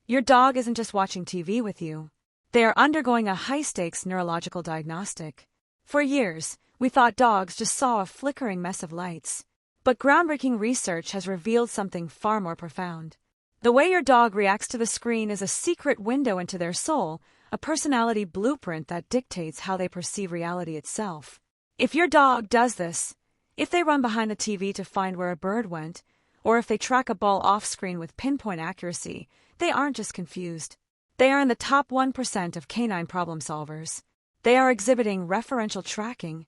Your dog isn't just watching TV with you. They are undergoing a high-stakes neurological diagnostic. For years, we thought dogs just saw a flickering mess of lights. But groundbreaking research has revealed something far more profound. The way your dog reacts to the screen is a secret window into their soul, a personality blueprint that dictates how they perceive reality itself. If your dog does this, if they run behind the TV to find where a bird went, or if they track a ball off-screen with pinpoint accuracy, they aren't just confused. They are in the top 1% of canine problem solvers. They are exhibiting referential tracking,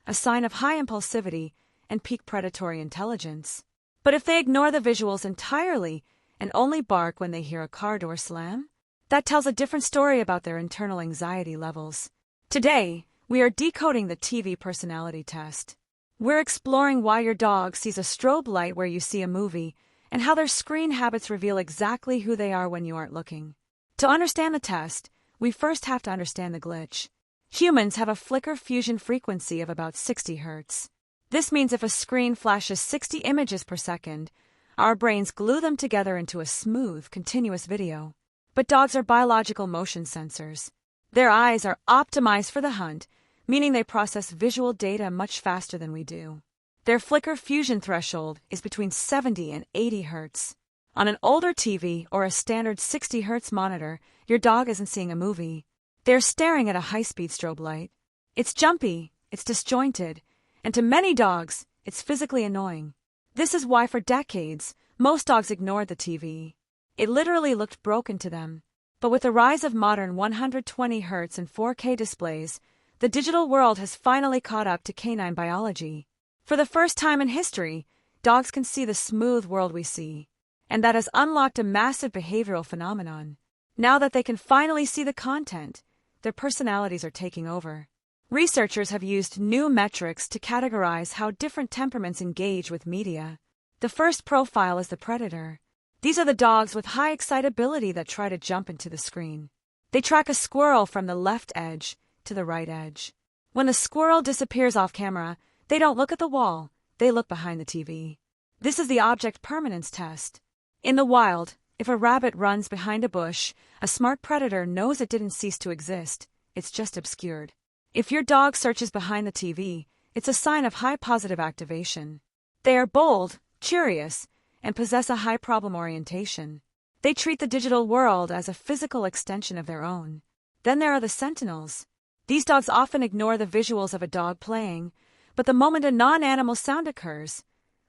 a sign of high impulsivity and peak predatory intelligence. But if they ignore the visuals entirely and only bark when they hear a car door slam, that tells a different story about their internal anxiety levels. Today, we are decoding the TV personality test. We're exploring why your dog sees a strobe light where you see a movie, and how their screen habits reveal exactly who they are when you aren't looking. To understand the test, we first have to understand the glitch. Humans have a flicker fusion frequency of about 60 Hz. This means if a screen flashes 60 images per second, our brains glue them together into a smooth, continuous video. But dogs are biological motion sensors. Their eyes are optimized for the hunt, meaning they process visual data much faster than we do. Their flicker fusion threshold is between 70 and 80 Hz. On an older TV or a standard 60 Hz monitor, your dog isn't seeing a movie. They're staring at a high-speed strobe light. It's jumpy, it's disjointed, and to many dogs, it's physically annoying. This is why for decades, most dogs ignored the TV. It literally looked broken to them. But with the rise of modern 120 Hz and 4K displays, the digital world has finally caught up to canine biology. For the first time in history, dogs can see the smooth world we see. And that has unlocked a massive behavioral phenomenon. Now that they can finally see the content, their personalities are taking over. Researchers have used new metrics to categorize how different temperaments engage with media. The first profile is the predator. These are the dogs with high excitability that try to jump into the screen. They track a squirrel from the left edge to the right edge. When the squirrel disappears off camera, they don't look at the wall, they look behind the TV. This is the object permanence test. In the wild, if a rabbit runs behind a bush, a smart predator knows it didn't cease to exist, it's just obscured. If your dog searches behind the TV, it's a sign of high positive activation. They are bold, curious, and possess a high problem orientation. They treat the digital world as a physical extension of their own. Then there are the Sentinels. These dogs often ignore the visuals of a dog playing, but the moment a non-animal sound occurs,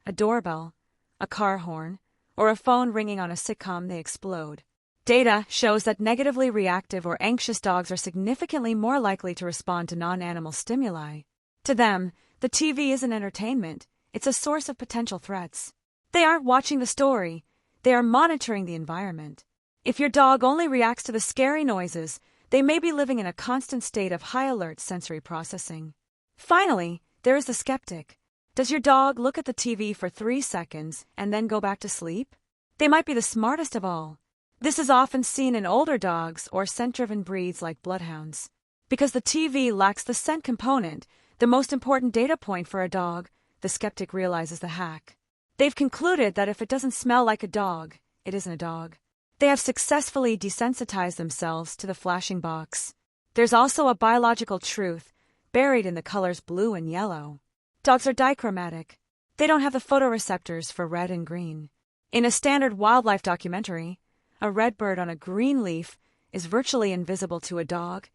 a doorbell, a car horn, or a phone ringing on a sitcom, they explode. Data shows that negatively reactive or anxious dogs are significantly more likely to respond to non-animal stimuli. To them, the TV isn't entertainment, it's a source of potential threats. They aren't watching the story, they are monitoring the environment. If your dog only reacts to the scary noises, they may be living in a constant state of high-alert sensory processing. Finally, there is the skeptic. Does your dog look at the TV for 3 seconds and then go back to sleep? They might be the smartest of all. This is often seen in older dogs or scent-driven breeds like bloodhounds. Because the TV lacks the scent component, the most important data point for a dog, the skeptic realizes the hack. They've concluded that if it doesn't smell like a dog, it isn't a dog. They have successfully desensitized themselves to the flashing box. There's also a biological truth buried in the colors blue and yellow. Dogs are dichromatic. They don't have the photoreceptors for red and green. In a standard wildlife documentary, a red bird on a green leaf is virtually invisible to a dog.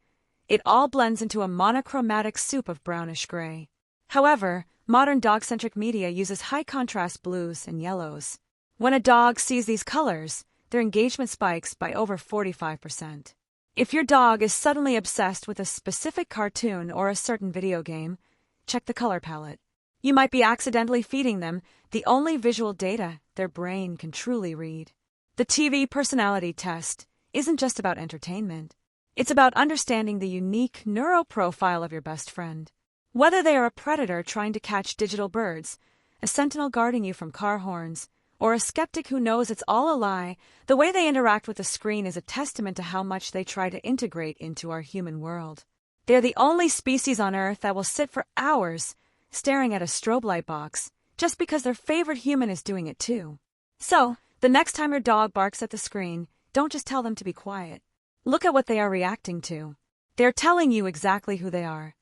It all blends into a monochromatic soup of brownish gray. However, modern dog-centric media uses high-contrast blues and yellows. When a dog sees these colors, their engagement spikes by over 45%. If your dog is suddenly obsessed with a specific cartoon or a certain video game, check the color palette. You might be accidentally feeding them the only visual data their brain can truly read. The TV personality test isn't just about entertainment. It's about understanding the unique neuroprofile of your best friend. Whether they are a predator trying to catch digital birds, a sentinel guarding you from car horns, or a skeptic who knows it's all a lie, the way they interact with the screen is a testament to how much they try to integrate into our human world. They're the only species on Earth that will sit for hours staring at a strobe light box just because their favorite human is doing it too. So, the next time your dog barks at the screen, Don't just tell them to be quiet. Look at what they are reacting to. They're telling you exactly who they are.